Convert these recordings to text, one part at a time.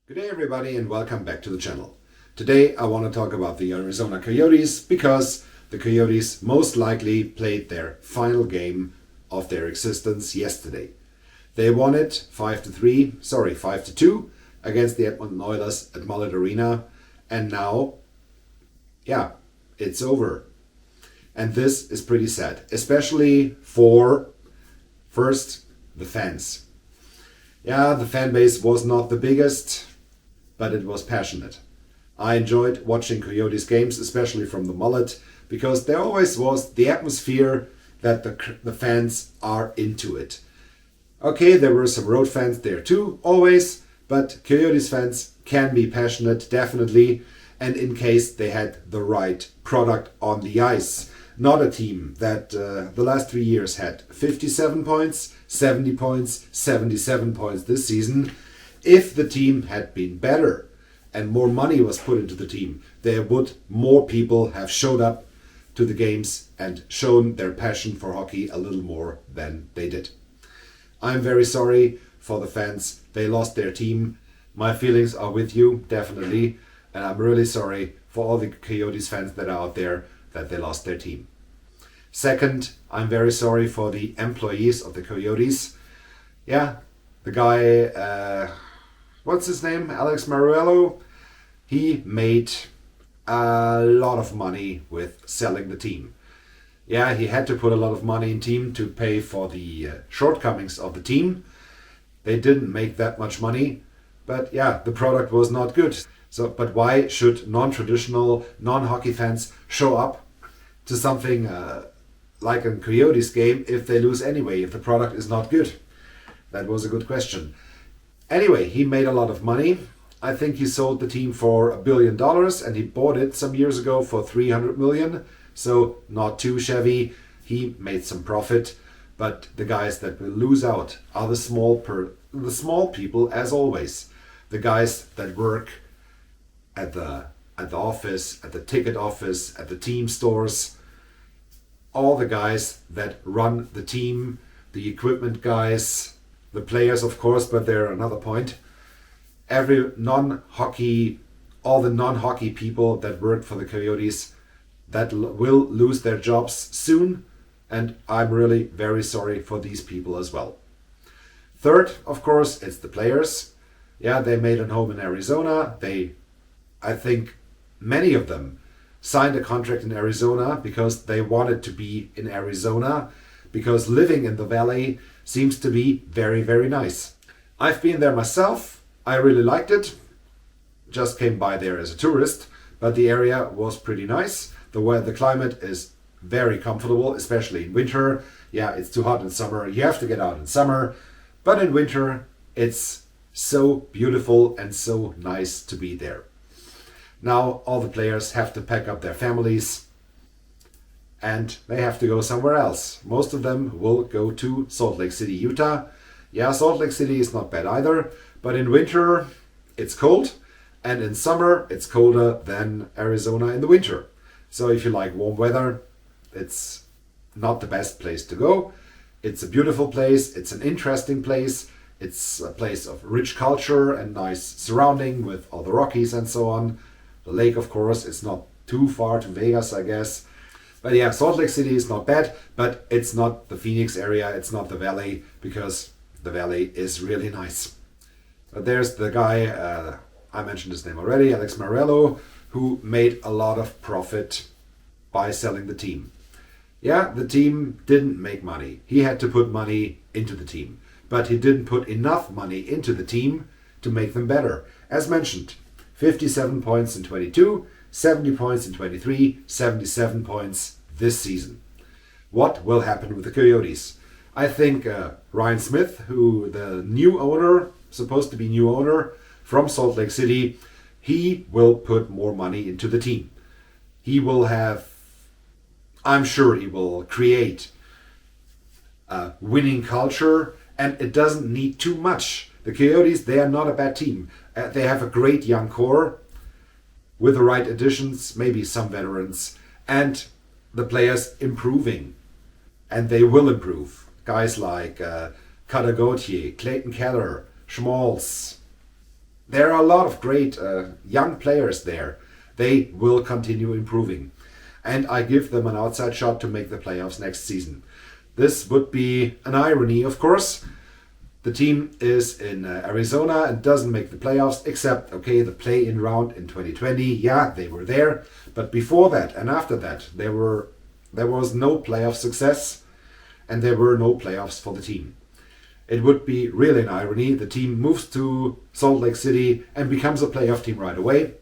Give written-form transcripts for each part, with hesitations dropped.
Good day everybody and welcome back to the channel. Today I want to talk about the Arizona Coyotes because the Coyotes most likely played their final game of their existence yesterday. They won it 5-2 against the Edmonton Oilers at Mullet Arena, and now, it's over. And this is pretty sad, especially for, first, the fans. The fan base was not the biggest, but it was passionate. I enjoyed watching Coyotes games, especially from the Mullet, because there always was the atmosphere that the fans are into it. Okay, there were some road fans there too, always, but Coyotes fans can be passionate, definitely, and in case they had the right product on the ice. Not a team that the last 3 years had 57 points, 70 points, 77 points this season. If the team had been better and more money was put into the team, there would more people have showed up to the games and shown their passion for hockey a little more than they did. I'm very sorry for the fans. They lost their team. My feelings are with you, definitely. And I'm really sorry for all the Coyotes fans that are out there that they lost their team. Second, I'm very sorry for the employees of the Coyotes. The guy, what's his name? Alex Maruello. He made a lot of money with selling the team. He had to put a lot of money in team to pay for the shortcomings of the team. They didn't make that much money, but the product was not good. But why should non-traditional, non-hockey fans show up to something like a Coyotes game if they lose anyway, if the product is not good? That was a good question. Anyway, he made a lot of money. I think he sold the team for $1 billion and he bought it some years ago for $300 million. So not too shabby. He made some profit, but the guys that will lose out are the small people, as always. The guys that work at the office, at the ticket office, at the team stores, all the guys that run the team, the equipment guys, the players of course, but they're another point. All the non-hockey people that work for the Coyotes that will lose their jobs soon, and I'm really very sorry for these people as well. Third, of course, it's the players. They made a home in Arizona. I think many of them signed a contract in Arizona because they wanted to be in Arizona, because living in the valley seems to be very, very nice. I've been there myself. I really liked it. Just came by there as a tourist, but the area was pretty nice. The climate is very comfortable, especially in winter. It's too hot in summer. You have to get out in summer, but in winter it's so beautiful and so nice to be there. Now all the players have to pack up their families and they have to go somewhere else. Most of them will go to Salt Lake City, Utah. Salt Lake City is not bad either, but in winter it's cold, and in summer it's colder than Arizona in the winter. So if you like warm weather, it's not the best place to go. It's a beautiful place, it's an interesting place, it's a place of rich culture and nice surrounding with all the Rockies and so on. The lake, of course, it's not too far to Vegas, I guess. But Salt Lake City is not bad, but it's not the Phoenix area, it's not the valley, because the valley is really nice. But there's the guy, I mentioned his name already, Alex Maruello, who made a lot of profit by selling the team. The team didn't make money. He had to put money into the team, but he didn't put enough money into the team to make them better. As mentioned, 57 points in 22, 70 points in 23, 77 points this season. What will happen with the Coyotes? I think Ryan Smith, who the supposed to be new owner from Salt Lake City, he will put more money into the team. I'm sure he will create a winning culture, and it doesn't need too much. The Coyotes, they are not a bad team. They have a great young core with the right additions, maybe some veterans, and the players improving. And they will improve. Guys like Cutter Gauthier, Clayton Keller, Schmaltz, There are a lot of great young players there. They will continue improving. And I give them an outside shot to make the playoffs next season. This would be an irony, of course. The team is in Arizona and doesn't make the playoffs, except, okay, the play-in round in 2020. Yeah, they were there. But before that and after that, there was no playoff success and there were no playoffs for the team. It would be really an irony. The team moves to Salt Lake City and becomes a playoff team right away.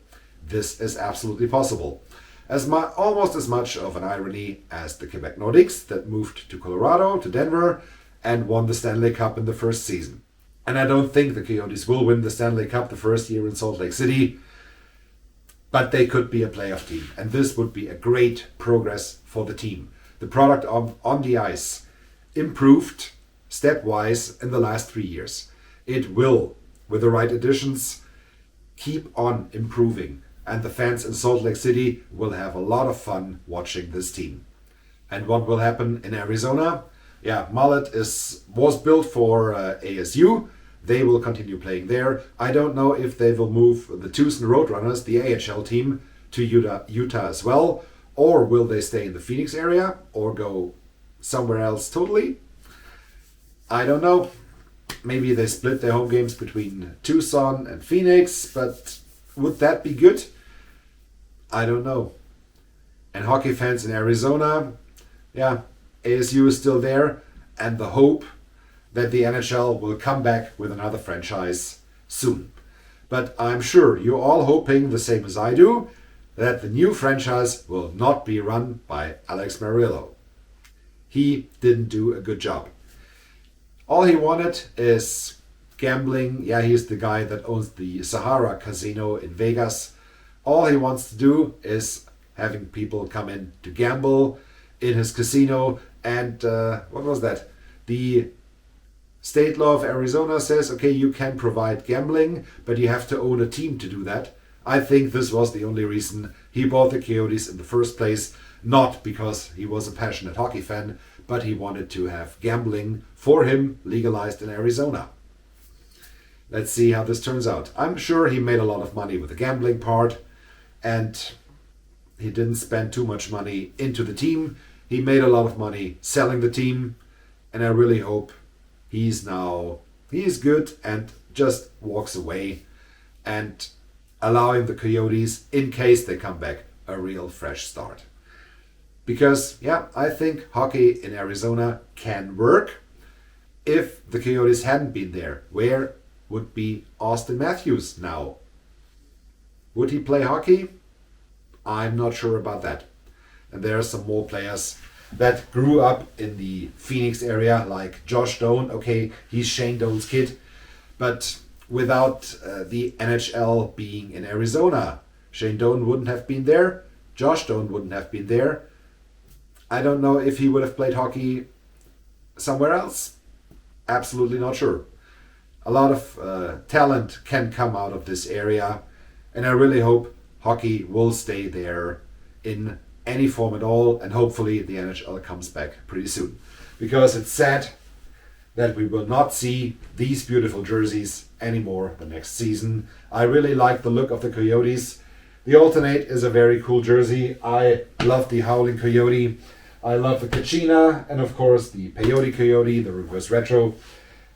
This is absolutely possible. Almost as much of an irony as the Quebec Nordiques that moved to Colorado, to Denver, and won the Stanley Cup in the first season. And I don't think the Coyotes will win the Stanley Cup the first year in Salt Lake City, but they could be a playoff team. And this would be a great progress for the team. The product on the ice improved stepwise in the last 3 years. It will, with the right additions, keep on improving. And the fans in Salt Lake City will have a lot of fun watching this team. And what will happen in Arizona? Yeah, Mullet was built for ASU. They will continue playing there. I don't know if they will move the Tucson Roadrunners, the AHL team, to Utah as well. Or will they stay in the Phoenix area or go somewhere else totally? I don't know. Maybe they split their home games between Tucson and Phoenix, but would that be good? I don't know. And hockey fans in Arizona, yeah, ASU is still there, and the hope that the NHL will come back with another franchise soon. But I'm sure you're all hoping the same as I do, that the new franchise will not be run by Alex Marillo. He didn't do a good job. All he wanted is gambling. Yeah, he's the guy that owns the Sahara Casino in Vegas. All he wants to do is having people come in to gamble in his casino. And what was that? The state law of Arizona says, okay, you can provide gambling, but you have to own a team to do that. I think this was the only reason he bought the Coyotes in the first place, not because he was a passionate hockey fan, but he wanted to have gambling for him legalized in Arizona. Let's see how this turns out. I'm sure he made a lot of money with the gambling part, and he didn't spend too much money into the team. He made a lot of money selling the team, and I really hope he's good and just walks away and allowing the Coyotes, in case they come back, a real fresh start. Because, yeah, I think hockey in Arizona can work. If the Coyotes hadn't been there, where would be Austin Matthews now? Would he play hockey? I'm not sure about that. And there are some more players that grew up in the Phoenix area, like Josh Doan. Okay, he's Shane Doan's kid. But without the NHL being in Arizona, Shane Doan wouldn't have been there. Josh Doan wouldn't have been there. I don't know if he would have played hockey somewhere else. Absolutely not sure. A lot of talent can come out of this area, and I really hope hockey will stay there in any form at all, and hopefully the NHL comes back pretty soon. Because it's sad that we will not see these beautiful jerseys anymore the next season. I really like the look of the Coyotes. The alternate is a very cool jersey. I love the Howling Coyote. I love the Kachina, and of course the Peyote Coyote, the reverse retro,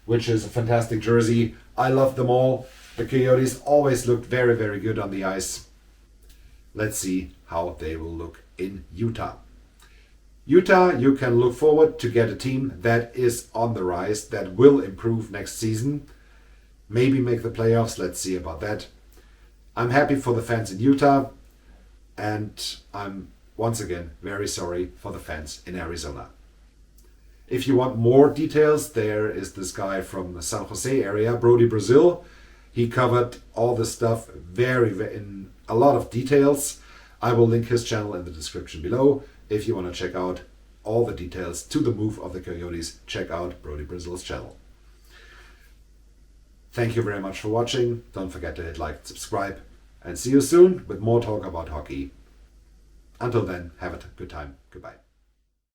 which is a fantastic jersey. I love them all. The Coyotes always looked very, very good on the ice. Let's see how they will look in Utah. Utah, you can look forward to get a team that is on the rise, that will improve next season. Maybe make the playoffs. Let's see about that. I'm happy for the fans in Utah, and I'm once again very sorry for the fans in Arizona. If you want more details, there is this guy from the San Jose area, Brody Brazil. He covered all this stuff in a lot of details. I will link his channel in the description below. If you want to check out all the details to the move of the Coyotes, check out Brody Brazil's channel. Thank you very much for watching. Don't forget to hit like and subscribe. And see you soon with more talk about hockey. Until then, have a good time. Goodbye.